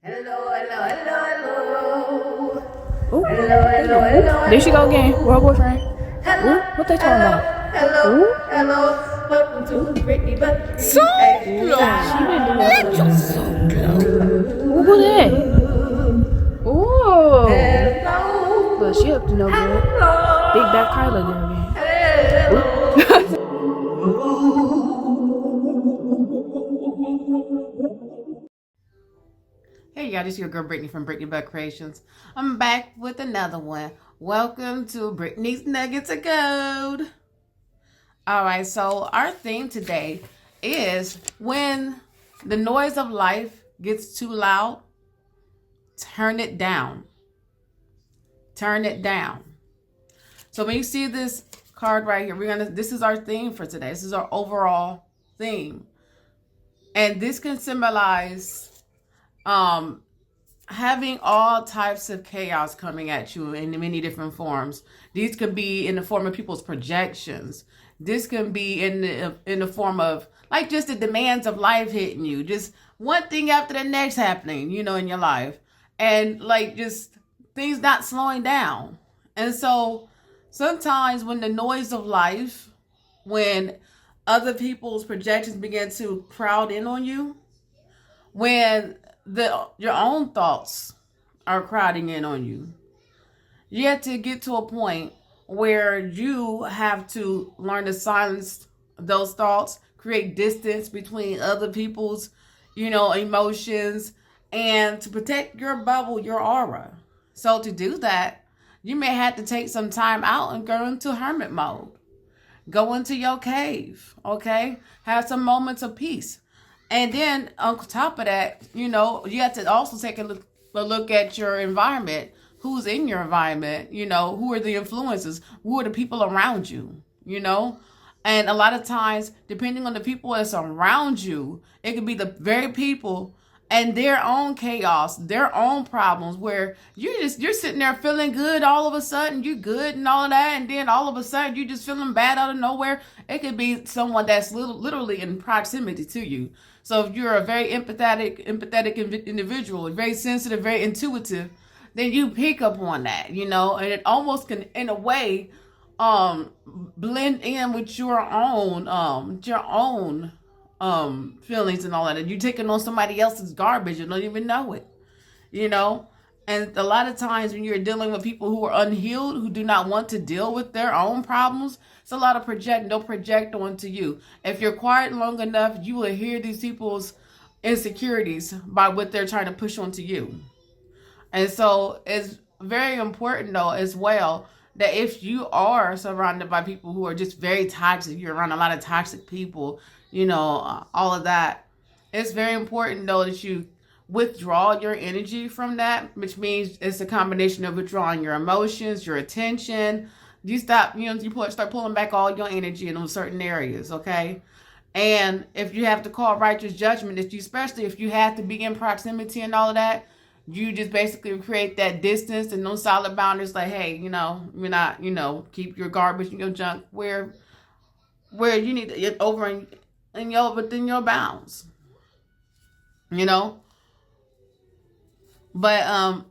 Hello, hello, hello, hello. Ooh, Hello, hello, hello, there she go again. hello. World boyfriend. Hello, Ooh, what they talking hello, about? hello, Ooh, hello. Welcome to Brittany Buck So ooh, she been doing glow. something. You're so glow. Ooh, who that? Ooh, look, she up to no good. Big back Kyla there again. Ooh. Hey y'all, this is your girl Brittany from Brittany Buck Creations. I'm back with another one. Welcome to Brittany's Nuggets of Gold. Alright, so our theme today is when the noise of life gets too loud, turn it down. Turn it down. So when you see this card right here, this is our theme for today. This is our overall theme. And this can symbolize having all types of chaos coming at you in many different forms. These could be in the form of people's projections. This can be in the form of like just the demands of life hitting you, just one thing after the next happening, in your life, and like just things not slowing down. And so sometimes when the noise of life, when other people's projections begin to crowd in on you, when your own thoughts are crowding in on you, you have to get to a point where you have to learn to silence those thoughts, create distance between other people's, emotions, and to protect your bubble, your aura. So to do that, you may have to take some time out and go into hermit mode. Go into your cave, okay? Have some moments of peace. And then on top of that, you have to also take a look at your environment. Who's in your environment? Who are the influences? Who are the people around you? And a lot of times, depending on the people that's around you, it could be the very people and their own chaos, their own problems, where you're sitting there feeling good, all of a sudden you good and all of that, and then all of a sudden you just feeling bad out of nowhere. It could be someone that's literally in proximity to you. So if you're a very empathetic individual, very sensitive, very intuitive, then you pick up on that, and it almost can, in a way, blend in with your own feelings and all that. And you're taking on somebody else's garbage and don't even know it, you know? And a lot of times when you're dealing with people who are unhealed, who do not want to deal with their own problems, it's a lot of they'll project onto you. If you're quiet long enough, you will hear these people's insecurities by what they're trying to push onto you. And so it's very important though as well that if you are surrounded by people who are just very toxic, you're around a lot of toxic people, all of that, it's very important though that you withdraw your energy from that, which means it's a combination of withdrawing your emotions, your attention. You stop, start pulling back all your energy in those certain areas, okay? And if you have to call righteous judgment, especially if you have to be in proximity and all of that, you just basically create that distance and no solid boundaries. Like, hey, you're not, keep your garbage and your junk where you need to get over within your bounds, you know. But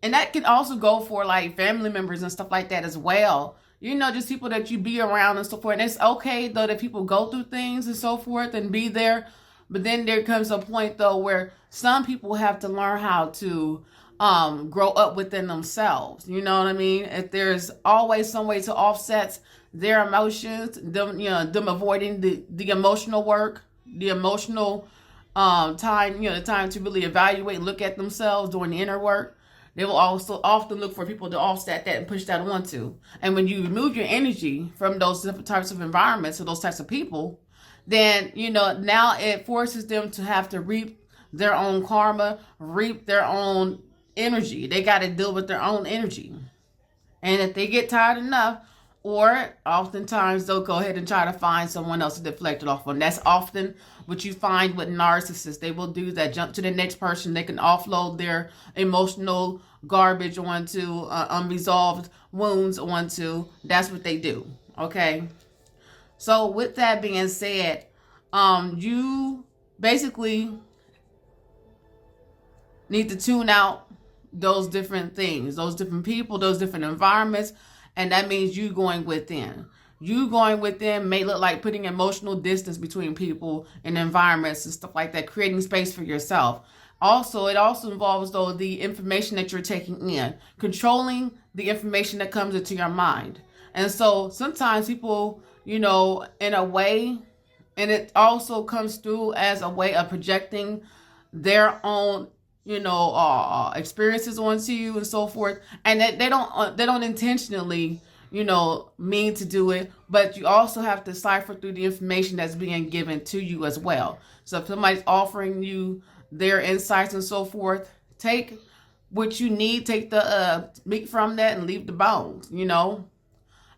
and that can also go for like family members and stuff like that as well. Just people that you be around and so forth. And it's okay though that people go through things and so forth and be there. But then there comes a point though where some people have to learn how to grow up within themselves. You know what I mean? If there's always some way to offset their emotions, them avoiding the emotional work, the emotional time, the time to really evaluate, look at themselves, doing the inner work. They will also often look for people to offset that and push that onto. And when you remove your energy from those different types of environments or those types of people, then, now it forces them to have to reap their own karma, reap their own energy. They got to deal with their own energy. And if they get tired enough, or oftentimes they'll go ahead and try to find someone else to deflect it off on. That's often what you find with narcissists. They will do that, jump to the next person. They can offload their emotional garbage onto unresolved wounds onto. That's what they do. Okay. So with that being said, you basically need to tune out those different things, those different people, those different environments. And that means you going within. You going within may look like putting emotional distance between people and environments and stuff like that, creating space for yourself. Also, it also involves, though, the information that you're taking in, controlling the information that comes into your mind. And so sometimes people, in a way, and it also comes through as a way of projecting their own, experiences onto you and so forth. And they don't intentionally, mean to do it, but you also have to decipher through the information that's being given to you as well. So if somebody's offering you their insights and so forth, take what you need, take the meat from that and leave the bones,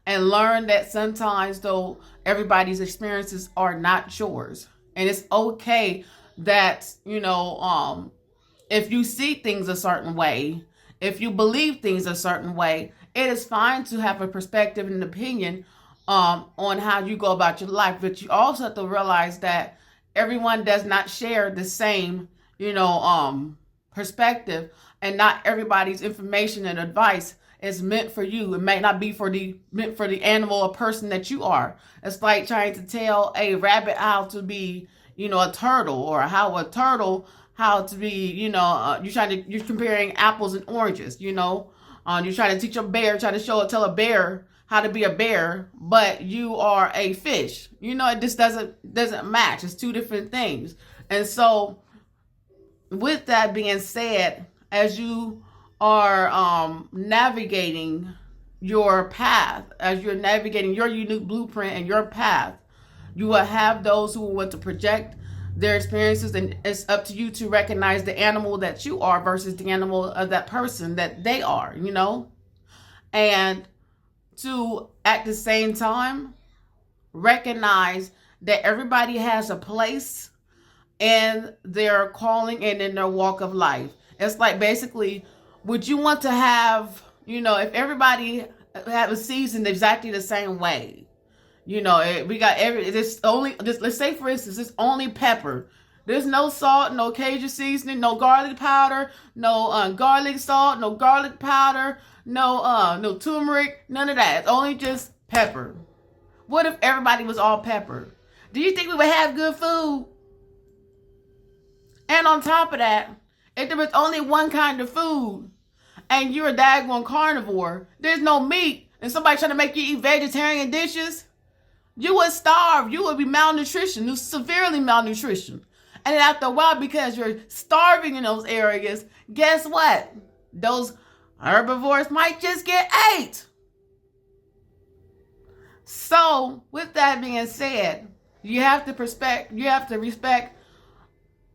and learn that sometimes, though, everybody's experiences are not yours. And it's okay that, if you see things a certain way, if you believe things a certain way, it is fine to have a perspective and an opinion on how you go about your life. But you also have to realize that everyone does not share the same, perspective, and not everybody's information and advice is meant for you. It may not be meant for the animal or person that you are. It's like trying to tell a rabbit how to be, a turtle, or how a turtle how to be, you're comparing apples and oranges, you're trying to teach a bear, tell a bear how to be a bear, but you are a fish. It just doesn't match. It's two different things. And so with that being said, as you are navigating your path, as you're navigating your unique blueprint and your path, you will have those who will want to project their experiences, and it's up to you to recognize the animal that you are versus the animal of that person that they are, and to, at the same time, recognize that everybody has a place in their calling and in their walk of life. It's like, basically, would you want to have, if everybody have a season exactly the same way? We got let's say, for instance, it's only pepper. There's no salt, no Cajun seasoning, no garlic powder, no garlic salt, no garlic powder, no turmeric, none of that. It's only just pepper. What if everybody was all pepper? Do you think we would have good food? And on top of that, if there was only one kind of food and you're a daggone carnivore, there's no meat, and somebody trying to make you eat vegetarian dishes, you would starve. You would be malnutrition, severely malnutrition. And then after a while, because you're starving in those areas, guess what? Those herbivores might just get ate. So, with that being said, you have to respect,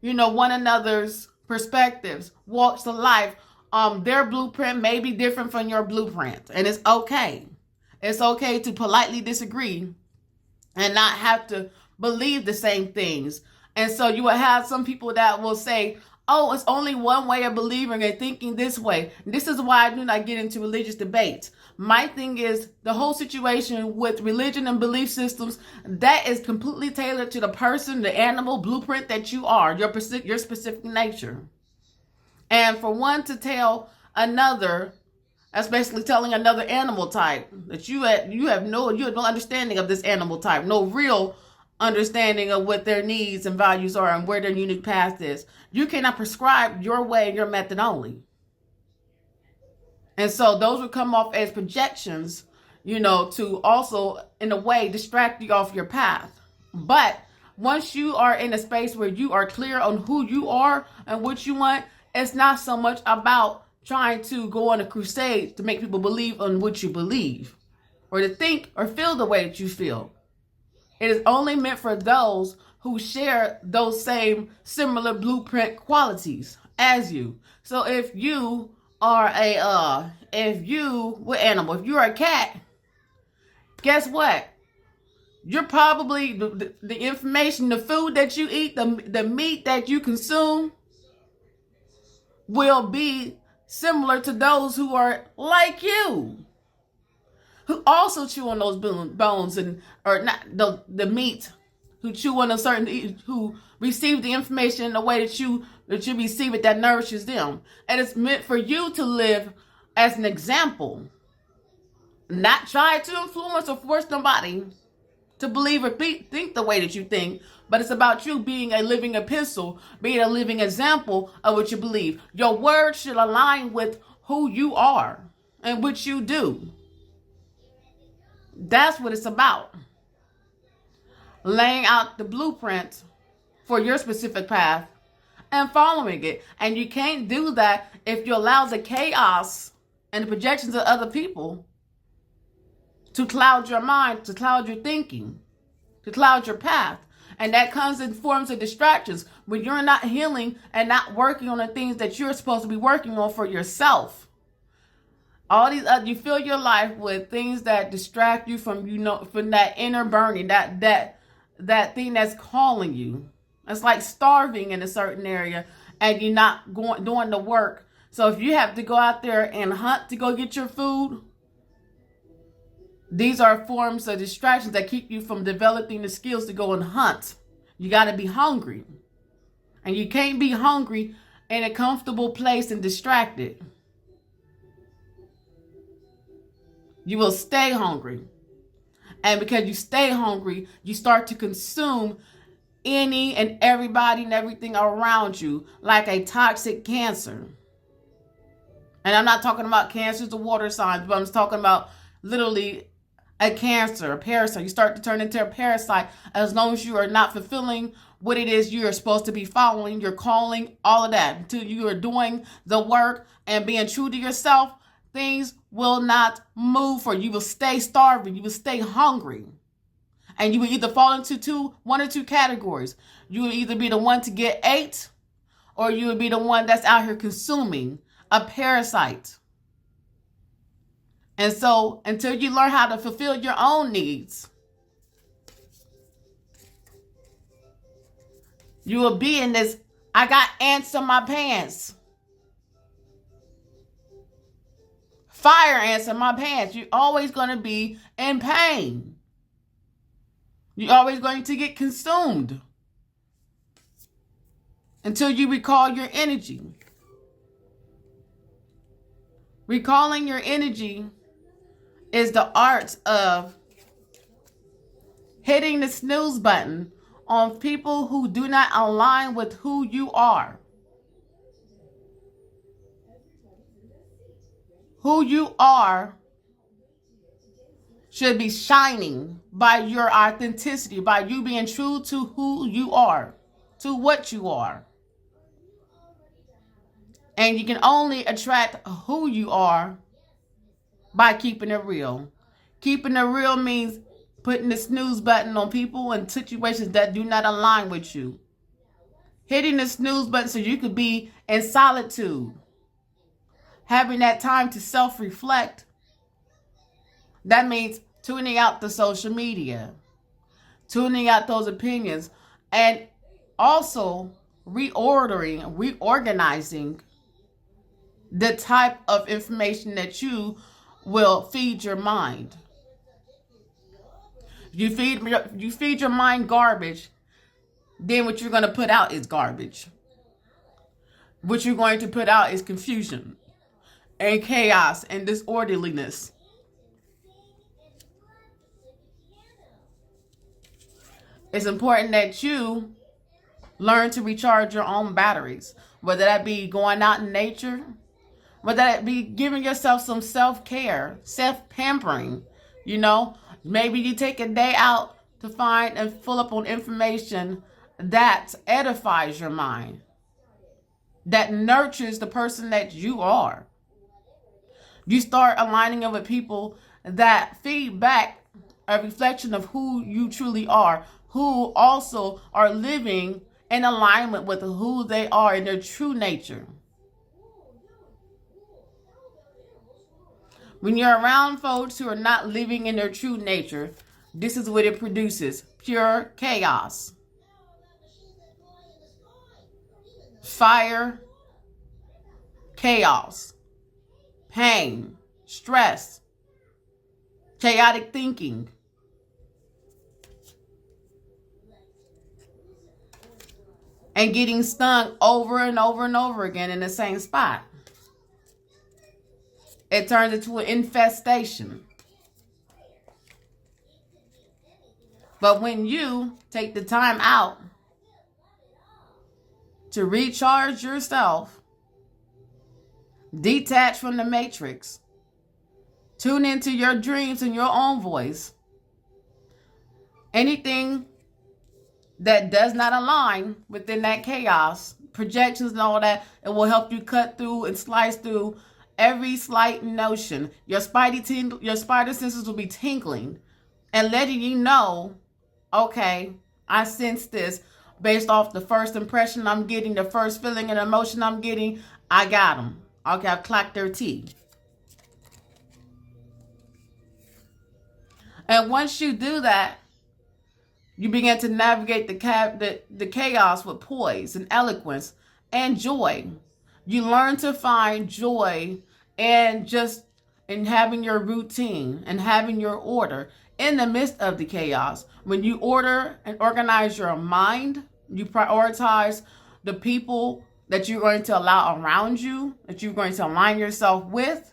one another's perspectives, walks of life. Their blueprint may be different from your blueprint, and it's okay. It's okay to politely disagree and not have to believe the same things. And so you will have some people that will say, oh, it's only one way of believing and thinking this way. This is why I do not get into religious debates. My thing is, the whole situation with religion and belief systems, that is completely tailored to the person, the animal blueprint that you are, your specific nature. And for one to tell another, that's basically telling another animal type that you have no understanding of this animal type, no real understanding of what their needs and values are and where their unique path is. You cannot prescribe your way and your method only. And so those would come off as projections, to also, in a way, distract you off your path. But once you are in a space where you are clear on who you are and what you want, it's not so much about trying to go on a crusade to make people believe on what you believe, or to think or feel the way that you feel. It is only meant for those who share those same similar blueprint qualities as you. So if you are if you're a cat, guess what? You're probably the information, the food that you eat, the meat that you consume will be similar to those who are like you, who also chew on those bones or not the meat, who chew on who receive the information in the way that you that you receive it that nourishes them. And it's meant for you to live as an example. Not try to influence or force nobody to believe or think the way that you think, but it's about you being a living epistle, being a living example of what you believe. Your words should align with who you are and what you do. That's what it's about. Laying out the blueprint for your specific path and following it. And you can't do that if you allow the chaos and the projections of other people to cloud your mind, to cloud your thinking, to cloud your path. And that comes in forms of distractions when you're not healing and not working on the things that you're supposed to be working on for yourself. All these you fill your life with things that distract you from, from that inner burning, that thing that's calling you. It's like starving in a certain area and you're not doing the work. So if you have to go out there and hunt to go get your food, these are forms of distractions that keep you from developing the skills to go and hunt. You got to be hungry. And you can't be hungry in a comfortable place and distracted. You will stay hungry. And because you stay hungry, you start to consume any and everybody and everything around you like a toxic cancer. And I'm not talking about cancers or water signs, but I'm just talking about literally a cancer, a parasite. You start to turn into a parasite as long as you are not fulfilling what it is you are supposed to be following, your calling, all of that. Until you are doing the work and being true to yourself, things will not move for you. You will stay starving. You will stay hungry. And you will either fall into one or two categories. You will either be the one to get ate, or you will be the one that's out here consuming, a parasite. And so until you learn how to fulfill your own needs, you will be in this, I got ants in my pants. Fire ants in my pants. You're always going to be in pain. You're always going to get consumed until you recall your energy. Recalling your energy is the art of hitting the snooze button on people who do not align with who you are. Who you are should be shining by your authenticity, by you being true to who you are, to what you are. And you can only attract who you are by keeping it real. Keeping it real means putting the snooze button on people and situations that do not align with you. Hitting the snooze button so you could be in solitude. Having that time to self-reflect. That means tuning out the social media. Tuning out those opinions. And also reorganizing the type of information that you will feed your mind. You feed your mind garbage, then what you're going to put out is garbage. What you're going to put out is confusion and chaos and disorderliness. It's important that you learn to recharge your own batteries, whether that be going out in nature, whether that be giving yourself some self-care, self-pampering. Maybe you take a day out to find and fill up on information that edifies your mind, that nurtures the person that you are. You start aligning up with people that feed back a reflection of who you truly are, who also are living in alignment with who they are in their true nature. When you're around folks who are not living in their true nature, this is what it produces: pure chaos. Fire, chaos, pain, stress, chaotic thinking. and getting stung over and over and over again in the same spot. It turns into an infestation. But when you take the time out to recharge yourself, detach from the matrix, tune into your dreams and your own voice, anything that does not align within that chaos, projections and all that, it will help you cut through and slice through every slight notion. Your spider senses will be tingling and letting you know, okay, I sense this based off the first impression I'm getting, the first feeling and emotion I'm getting. I got them. Okay, I've clocked their teeth. And once you do that, you begin to navigate the chaos with poise and eloquence and joy. You learn to find joy and just in having your routine and having your order in the midst of the chaos. When you order and organize your mind, you prioritize the people that you're going to allow around you, that you're going to align yourself with.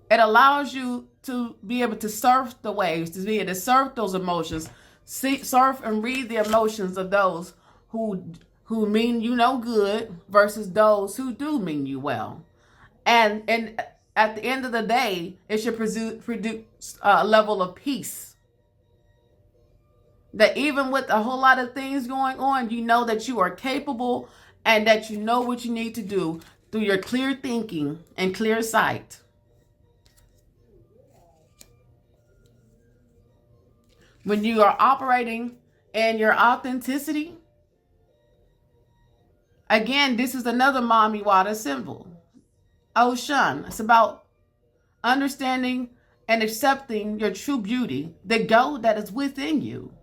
It allows you to be able to surf the waves, to be able to surf those emotions, surf and read the emotions of those who mean you no good versus those who do mean you well. And at the end of the day, it should produce a level of peace. That even with a whole lot of things going on, you know that you are capable and that you know what you need to do through your clear thinking and clear sight. When you are operating in your authenticity, again, this is another Mami Wata symbol. Oshun. It's about understanding and accepting your true beauty, the gold that is within you.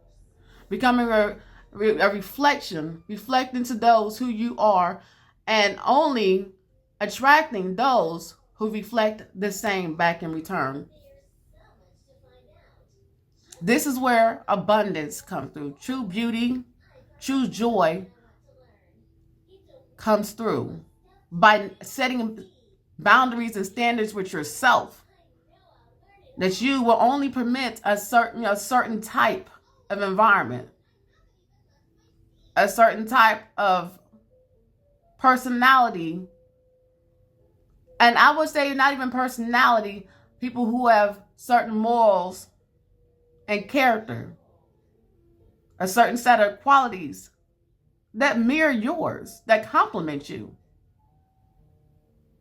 Becoming a reflection, reflecting to those who you are, and only attracting those who reflect the same back in return. This is where abundance comes through. True beauty, true joy comes through by setting boundaries and standards with yourself. That you will only permit a certain type of environment, a certain type of personality. And I would say not even personality, people who have certain morals and character, a certain set of qualities that mirror yours, that complement you.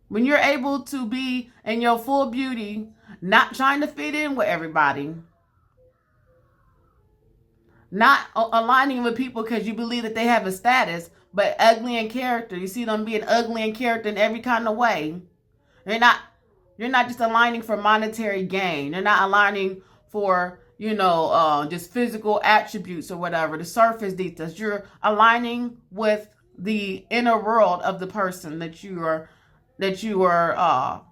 When you're able to be in your full beauty, not trying to fit in with everybody, not aligning with people because you believe that they have a status, but ugly in character. You see them being ugly in character in every kind of way. You're not just aligning for monetary gain. You're not aligning for just physical attributes or whatever, the surface details. You're aligning with the inner world of the person that you are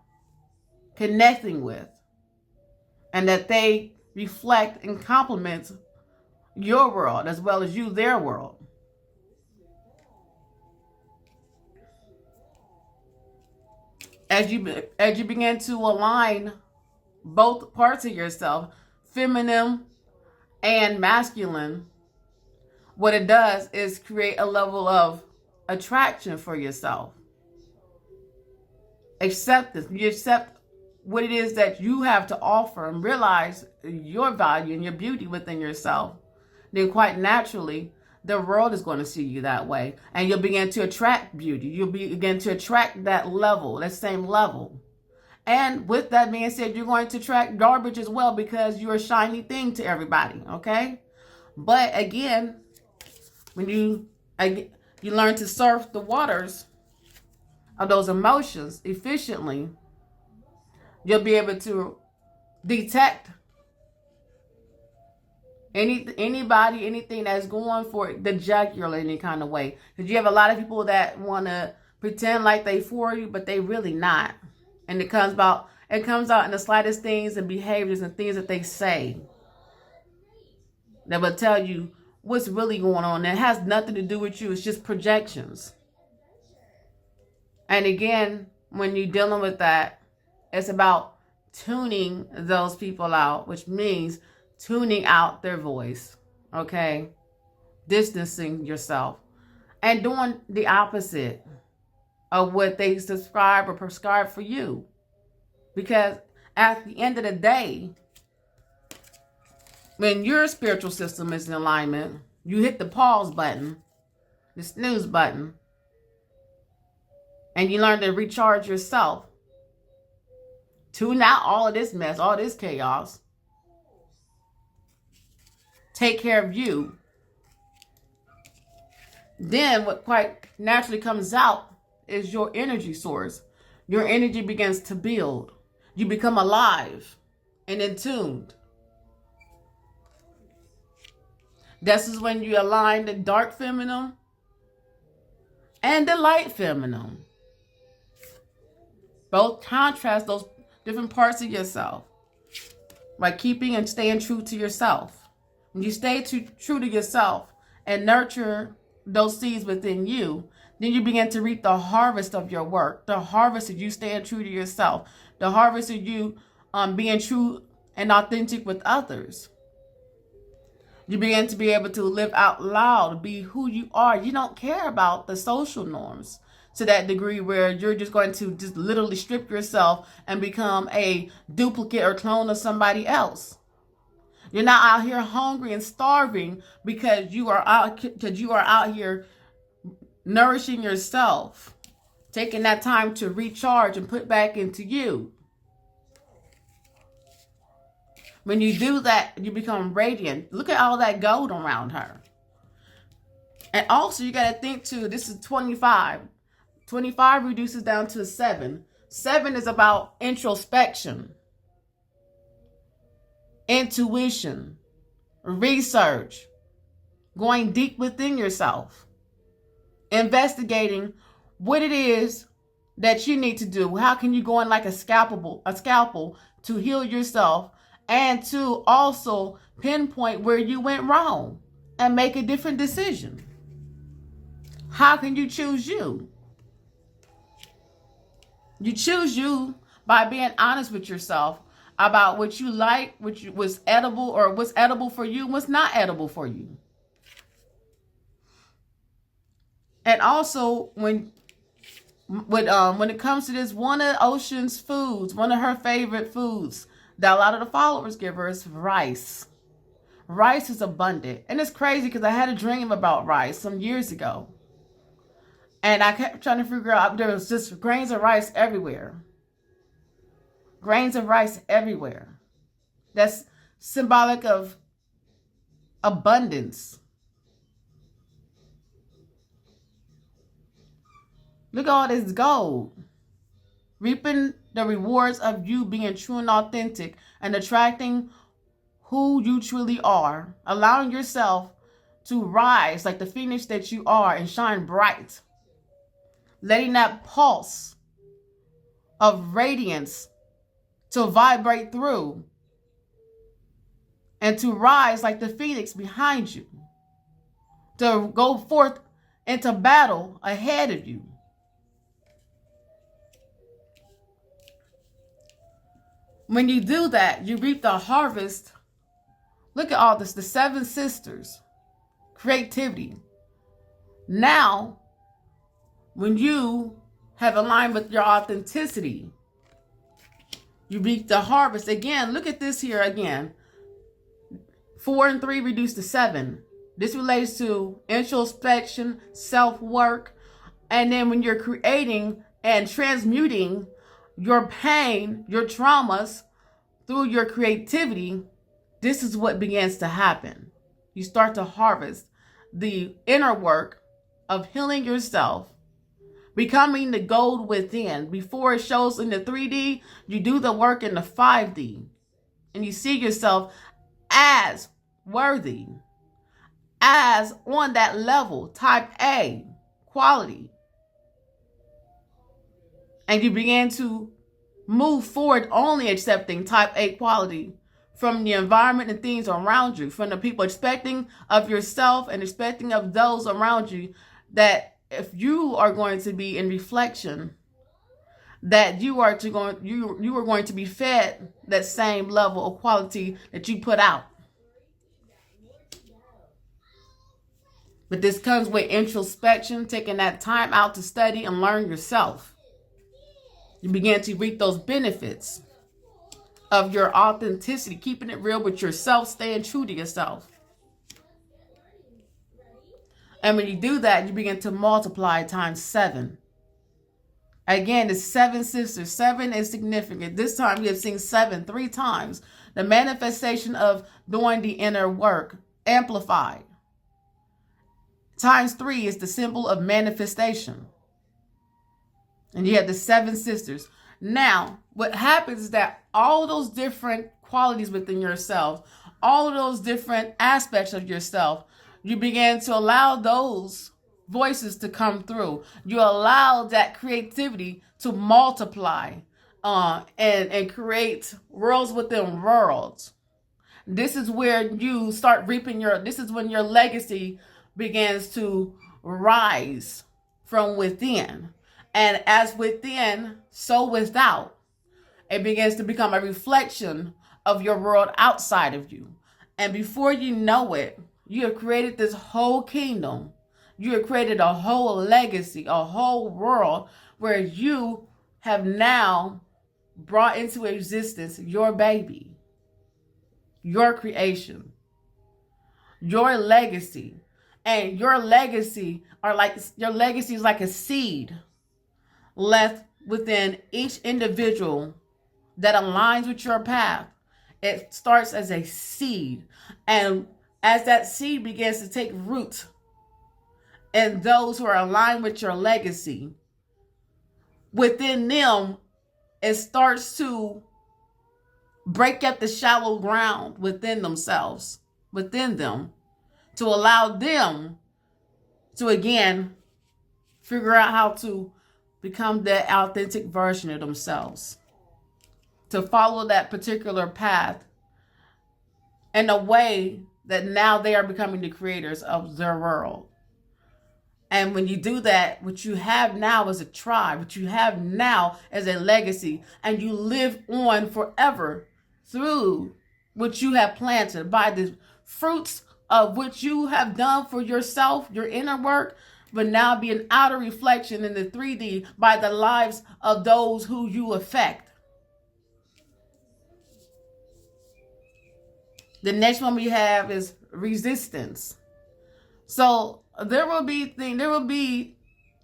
connecting with, and that they reflect and complement your world as well as you their world. As you begin to align both parts of yourself, feminine and masculine, what it does is create a level of attraction for yourself. Acceptance. You accept what it is that you have to offer and realize your value and your beauty within yourself. Then quite naturally, the world is going to see you that way. And you'll begin to attract beauty. You'll begin to attract that level, that same level. And with that being said, you're going to attract garbage as well because you're a shiny thing to everybody, okay? But again, when you learn to surf the waters of those emotions efficiently, you'll be able to detect anybody, anything that's going for the jugular in any kind of way. Because you have a lot of people that want to pretend like they for you, but they really not. And it comes out in the slightest things and behaviors and things that they say that will tell you what's really going on. It has nothing to do with you. It's just projections. And again, when you're dealing with that, it's about tuning those people out, which means tuning out their voice, okay? Distancing yourself and doing the opposite of what they subscribe or prescribe for you. Because at the end of the day, when your spiritual system is in alignment, you hit the pause button, the snooze button, and you learn to recharge yourself. Tune out all of this mess, all this chaos. Take care of you. Then what quite naturally comes out is your energy source. Your energy begins to build. You become alive and in tuned. This is when you align the dark feminine and the light feminine. Both contrast those different parts of yourself by keeping and staying true to yourself. When you stay true to yourself and nurture those seeds within you, then you begin to reap the harvest of your work, the harvest of you staying true to yourself, the harvest of you being true and authentic with others. You begin to be able to live out loud, be who you are. You don't care about the social norms to that degree where you're just going to just literally strip yourself and become a duplicate or clone of somebody else. You're not out here hungry and starving because you are out here nourishing yourself, taking that time to recharge and put back into you. When you do that, you become radiant. Look at all that gold around her. And also, you got to think too, this is 25. 25 reduces down to 7. 7 is about introspection, intuition, research, going deep within yourself, investigating what it is that you need to do. How can you go in like a scalpel to heal yourself and to also pinpoint where you went wrong and make a different decision? How can you choose you? You choose you by being honest with yourself about what you like, was edible, or what's edible for you, what's not edible for you. And also, when it comes to this, one of Ocean's foods, one of her favorite foods that a lot of the followers give her is rice. Rice is abundant. And it's crazy because I had a dream about rice some years ago. And I kept trying to figure out, there was just grains of rice everywhere. Grains of rice everywhere. That's symbolic of abundance. Look at all this gold. Reaping the rewards of you being true and authentic and attracting who you truly are. Allowing yourself to rise like the phoenix that you are and shine bright. Letting that pulse of radiance to vibrate through and to rise like the phoenix behind you. To go forth into battle ahead of you. When you do that, you reap the harvest. Look at all this, the 7 sisters, creativity. Now, when you have aligned with your authenticity, you reap the harvest. Again, look at this here again. 4 and 3 reduced to 7. This relates to introspection, self-work. And then when you're creating and transmuting your pain, your traumas through your creativity, this is what begins to happen. You start to harvest the inner work of healing yourself, becoming the gold within. Before it shows in the 3D, you do the work in the 5D. And you see yourself as worthy, as on that level, type A, quality. And you begin to move forward only accepting type A quality from the environment and things around you, from the people, expecting of yourself and expecting of those around you, that if you are going to be in reflection, that you are going to be fed that same level of quality that you put out. But this comes with introspection, taking that time out to study and learn yourself. You begin to reap those benefits of your authenticity, keeping it real with yourself, staying true to yourself. And when you do that, you begin to multiply times 7. Again, it's 7 sisters. 7 is significant. This time we have seen 7 3 times. The manifestation of doing the inner work amplified. Times 3 is the symbol of manifestation. And you have the 7 sisters. Now, what happens is that all those different qualities within yourself, all of those different aspects of yourself, you begin to allow those voices to come through. You allow that creativity to multiply and create worlds within worlds. This is where you start reaping this is when your legacy begins to rise from within. And as within, so without. It begins to become a reflection of your world outside of you. And before you know it, you have created this whole kingdom. You have created a whole legacy, a whole world where you have now brought into existence your baby, your creation, your legacy. And your legacy is like a seed left within each individual that aligns with your path. It starts as a seed. And as that seed begins to take root in those who are aligned with your legacy, within them, it starts to break up the shallow ground within themselves, within them, to allow them to, again, figure out how to become that authentic version of themselves, to follow that particular path in a way that now they are becoming the creators of their world. And when you do that, what you have now is a tribe, what you have now is a legacy, and you live on forever through what you have planted by the fruits of what you have done for yourself, your inner work, but now be an outer reflection in the 3D by the lives of those who you affect. The next one we have is resistance. So there will be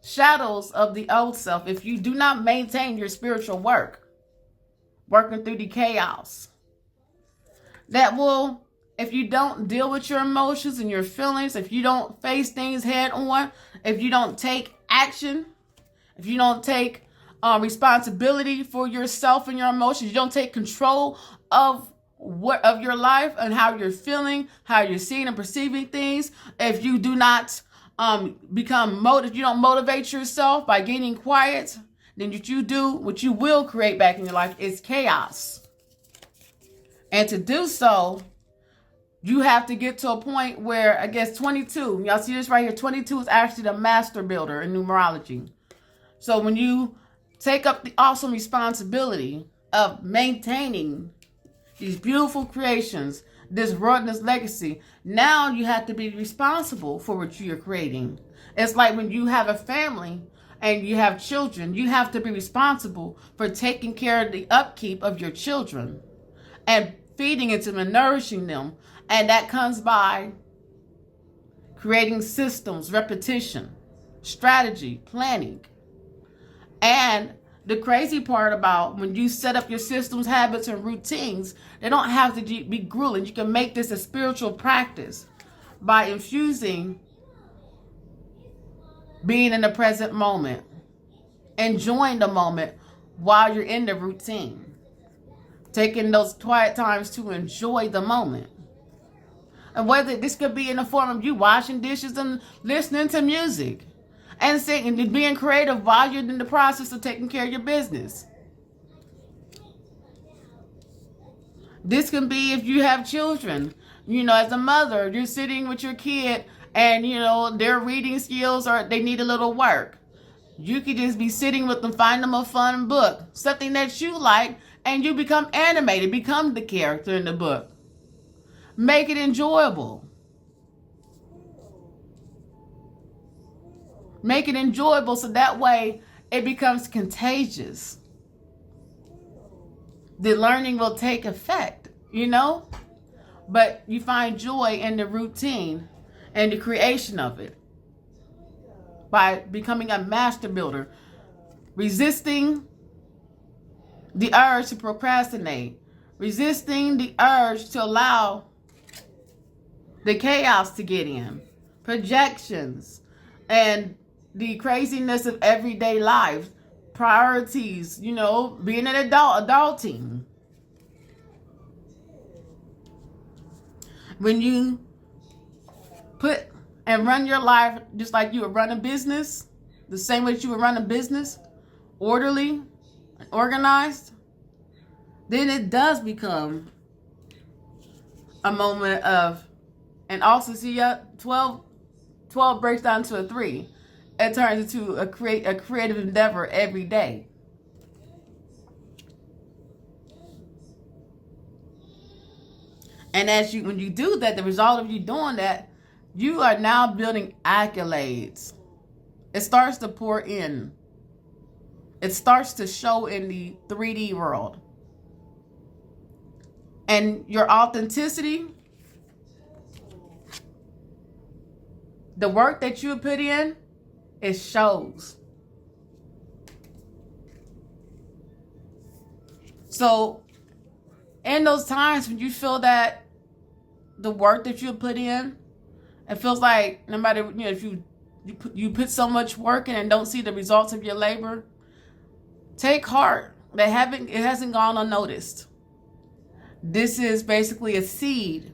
shadows of the old self if you do not maintain your spiritual work, working through the chaos. That will, if you don't deal with your emotions and your feelings, if you don't face things head on, if you don't take action, if you don't take responsibility for yourself and your emotions, you don't take control of your life and how you're feeling, how you're seeing and perceiving things, if you do not you don't motivate yourself by getting quiet, then what you will create back in your life is chaos. And to do so, you have to get to a point where, I guess 22, y'all see this right here, 22 is actually the master builder in numerology. So when you take up the awesome responsibility of maintaining these beautiful creations, this world and this legacy, now you have to be responsible for what you're creating. It's like when you have a family and you have children, you have to be responsible for taking care of the upkeep of your children and feeding into them and nourishing them. And that comes by creating systems, repetition, strategy, planning. And the crazy part about when you set up your systems, habits, and routines, they don't have to be grueling. You can make this a spiritual practice by infusing being in the present moment, enjoying the moment while you're in the routine, taking those quiet times to enjoy the moment. And whether this could be in the form of you washing dishes and listening to music and singing and being creative while you're in the process of taking care of your business. This can be if you have children. As a mother, you're sitting with your kid and, their reading skills or they need a little work. You could just be sitting with them, find them a fun book, something that you like, and you become animated, become the character in the book. Make it enjoyable. Make it enjoyable so that way it becomes contagious. The learning will take effect, but you find joy in the routine and the creation of it by becoming a master builder, resisting the urge to procrastinate, resisting the urge to allow the chaos to get in, projections, and the craziness of everyday life, priorities, being an adulting. When you put and run your life just like you would run a business, the same way that you would run a business, orderly and organized, then it does become a moment of, and also see 12 breaks down to a 3. It turns into a creative endeavor every day. And when you do that, the result of you doing that, you are now building accolades. It starts to pour in. It starts to show in the 3D world. And your authenticity, the work that you put in, it shows. So in those times when you feel that the work that you put in, it feels like no matter, if you put so much work in and don't see the results of your labor, take heart that it hasn't gone unnoticed. This is basically a seed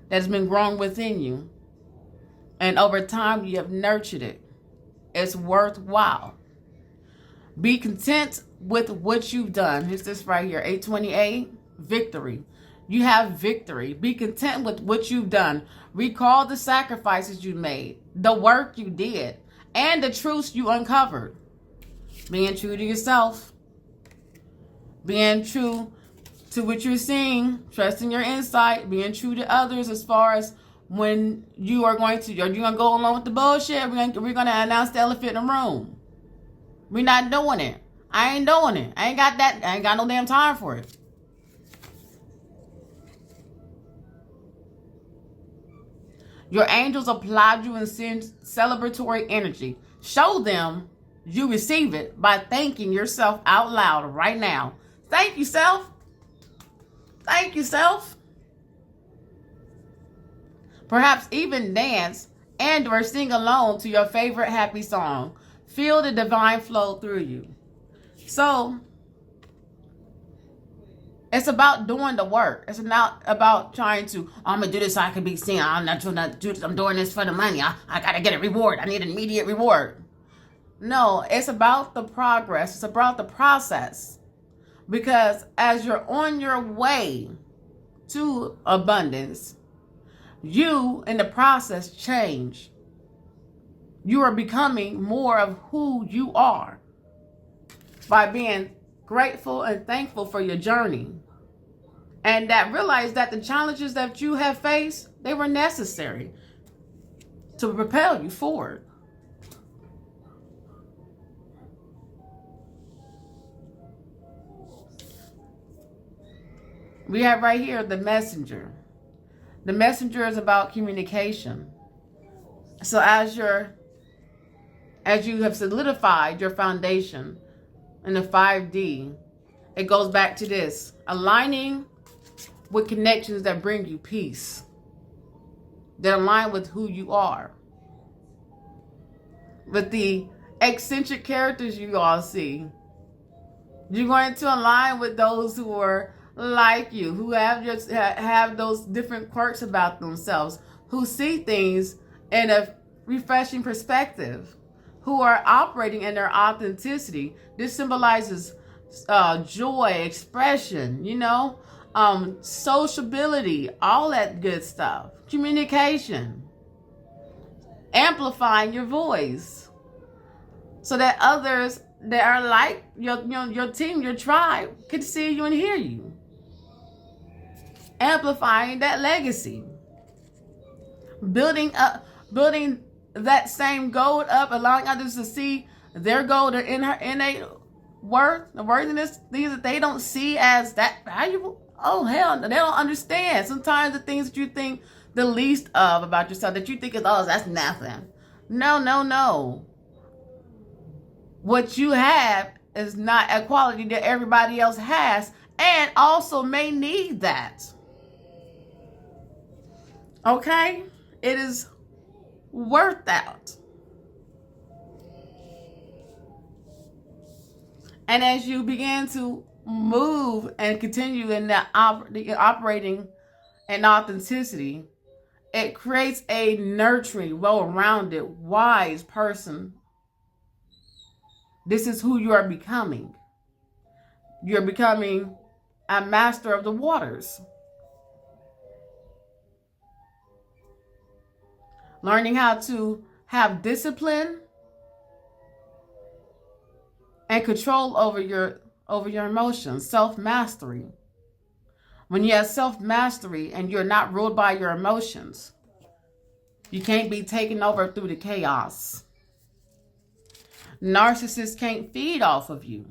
that's been grown within you. And over time, you have nurtured it. It's worthwhile. Be content with what you've done. Here's this right here, 828, victory. You have victory. Be content with what you've done. Recall the sacrifices you made, the work you did, and the truths you uncovered. Being true to yourself. Being true to what you're seeing. Trusting your insight. Being true to others as far as when you are going to go along with the bullshit. We're going to announce the elephant in the room. We're not doing it. I ain't doing it. I ain't got no damn time for it. Your angels applaud you and send celebratory energy. Show them you receive it by thanking yourself out loud right now. Thank you, self. Thank you, self. Perhaps even dance and or sing along to your favorite happy song. Feel the divine flow through you. So, it's about doing the work. It's not about trying to, I'm going to do this so I can be seen. I'm not doing this. I'm doing this for the money. I got to get a reward. I need an immediate reward. No, it's about the progress. It's about the process. Because as you're on your way to abundance, you in the process change. You are becoming more of who you are by being grateful and thankful for your journey. And that realize that the challenges that you have faced, they were necessary to propel you forward. We have right here the messenger. The messenger is about communication. So as you have solidified your foundation in the 5D, it goes back to this: aligning with connections that bring you peace, that align with who you are. With the eccentric characters you all see, you're going to align with those who are like you, who have those different quirks about themselves, who see things in a refreshing perspective, who are operating in their authenticity. This symbolizes joy, expression, sociability, all that good stuff, communication, amplifying your voice so that others that are like your team, your tribe, can see you and hear you. Amplifying that legacy, building that same gold up, allowing others to see their gold, their innate worth, the worthiness, things that they don't see as that valuable. Oh hell, they don't understand. Sometimes the things that you think the least of about yourself, that you think is, oh, that's nothing. No. What you have is not a quality that everybody else has, and also may need that. Okay? It is worth that. And as you begin to move and continue in that operating in authenticity, it creates a nurturing, well-rounded, wise person. This is who you are becoming. You're becoming a master of the waters. Learning how to have discipline and control over your emotions, self-mastery. When you have self-mastery and you're not ruled by your emotions, you can't be taken over through the chaos. Narcissists can't feed off of you.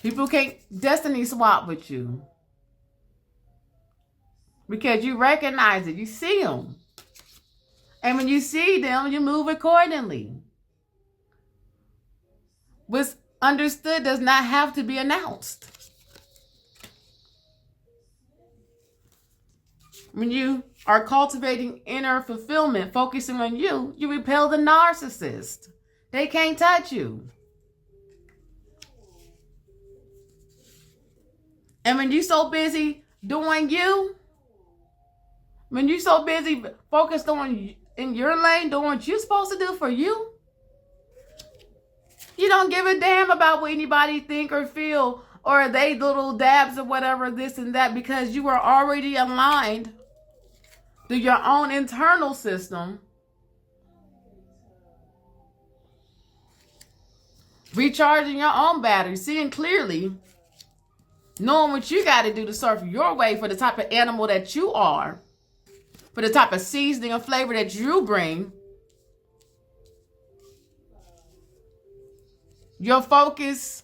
People can't destiny swap with you because you recognize it. You see them. And when you see them, you move accordingly. What's understood does not have to be announced. When you are cultivating inner fulfillment, focusing on you, you repel the narcissist. They can't touch you. And when you're so busy doing you, when you're so busy focused on in your lane, doing what you're supposed to do for you, you don't give a damn about what anybody think or feel, or they little dabs or whatever, this and that, because you are already aligned through your own internal system, recharging your own battery, seeing clearly, knowing what you got to do to surf your way for the type of animal that you are, for the type of seasoning and flavor that you bring. Your focus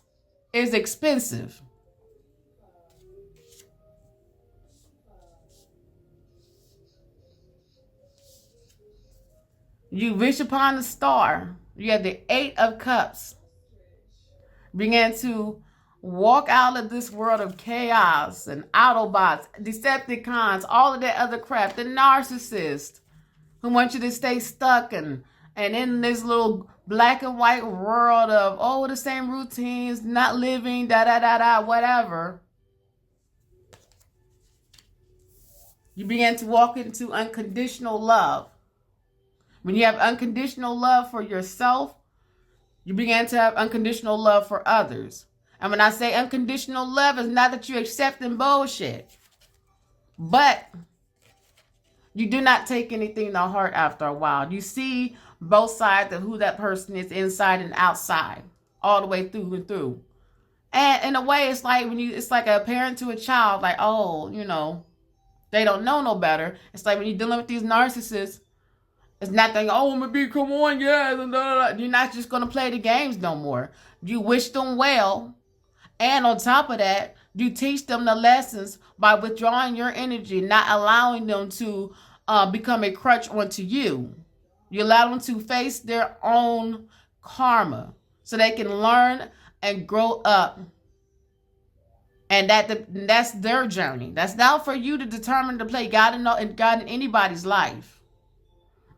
is expensive. You wish upon a star. You have the 8 of Cups. Began to walk out of this world of chaos and Autobots, Decepticons, all of that other crap. The narcissist who wants you to stay stuck and in this little black and white world of, oh, the same routines, not living, whatever. You begin to walk into unconditional love. When you have unconditional love for yourself, you begin to have unconditional love for others. And when I say unconditional love, it's not that you're accepting bullshit, but you do not take anything to heart after a while. You see both sides of who that person is, inside and outside, all the way through and through. And in a way, it's like it's like a parent to a child, like, oh, they don't know no better. It's like when you're dealing with these narcissists, it's not like, oh, I'm gonna be, come on, yeah. You're not just gonna play the games no more. You wish them well. And on top of that, you teach them the lessons by withdrawing your energy, not allowing them to become a crutch onto you. You allow them to face their own karma so they can learn and grow up. And that's their journey. That's not for you to determine to play God in anybody's life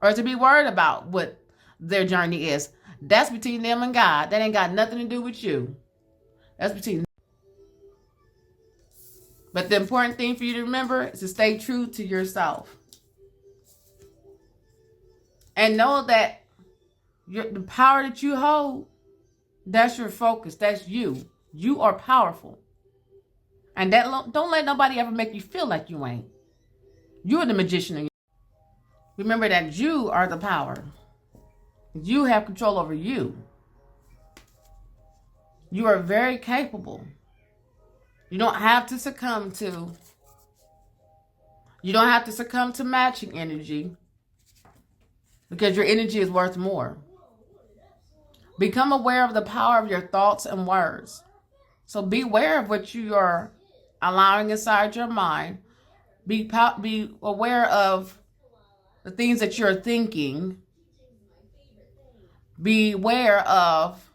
or to be worried about what their journey is. That's between them and God. That ain't got nothing to do with you. That's between them. But the important thing for you to remember is to stay true to yourself. And know that the power that you hold, that's your focus. That's you. You are powerful. And don't let nobody ever make you feel like you ain't. You're the magician. Remember that you are the power. You have control over you. You are very capable. You don't have to succumb to matching energy, because your energy is worth more. Become aware of the power of your thoughts and words. So be aware of what you are allowing inside your mind. Be aware of the things that you're thinking. Be aware of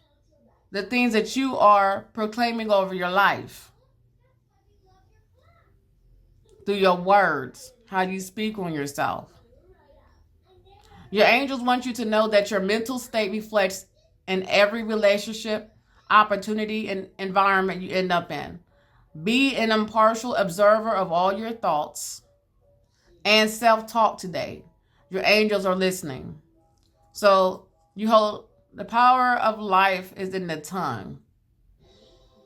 the things that you are proclaiming over your life. Through your words, how you speak on yourself. Your angels want you to know that your mental state reflects in every relationship, opportunity, and environment you end up in. Be an impartial observer of all your thoughts and self-talk today. Your angels are listening. So you hold the power of life is in the tongue.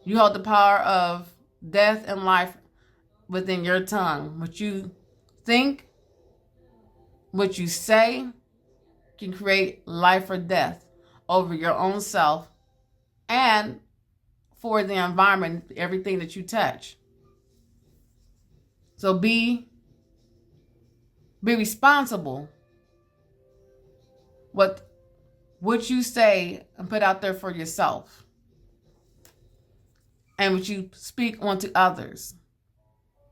You hold the power of death and life within your tongue. What you think, what you say can create life or death over your own self and for the environment, everything that you touch. So be responsible with what you say and put out there for yourself, and what you speak onto others.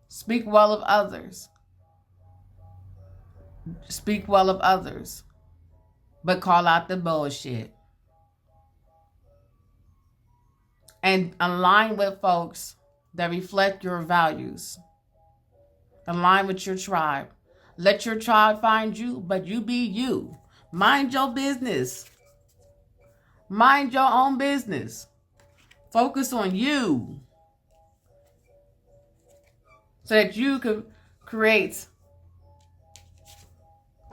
Speak well of others. Speak well of others, but call out the bullshit. And align with folks that reflect your values. Align with your tribe. Let your tribe find you, but you be you. Mind your business. Mind your own business. Focus on you, so that you can create,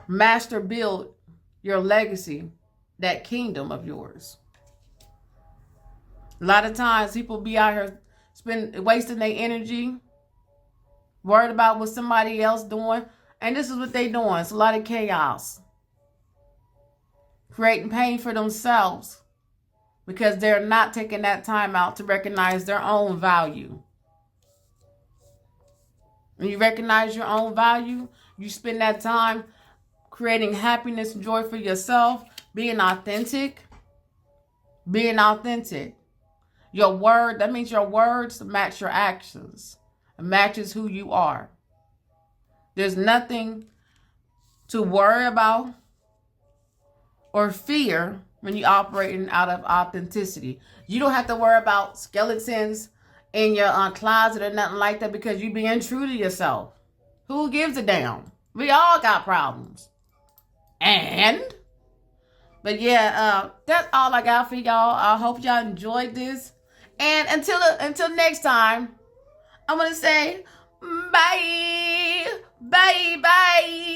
master build your legacy, that kingdom of yours. A lot of times people be out here wasting their energy, worried about what somebody else doing, and this is what they doing. It's a lot of chaos. Creating pain for themselves because they're not taking that time out to recognize their own value. When you recognize your own value, you spend that time creating happiness and joy for yourself, being authentic. Being authentic. Your word, that means your words match your actions. It matches who you are. There's nothing to worry about or fear when you're operating out of authenticity. You don't have to worry about skeletons in your closet or nothing like that, because you're being true to yourself. Who gives a damn? We all got problems. But yeah, that's all I got for y'all. I hope y'all enjoyed this. And until next time, I'm going to say bye. Bye. Bye.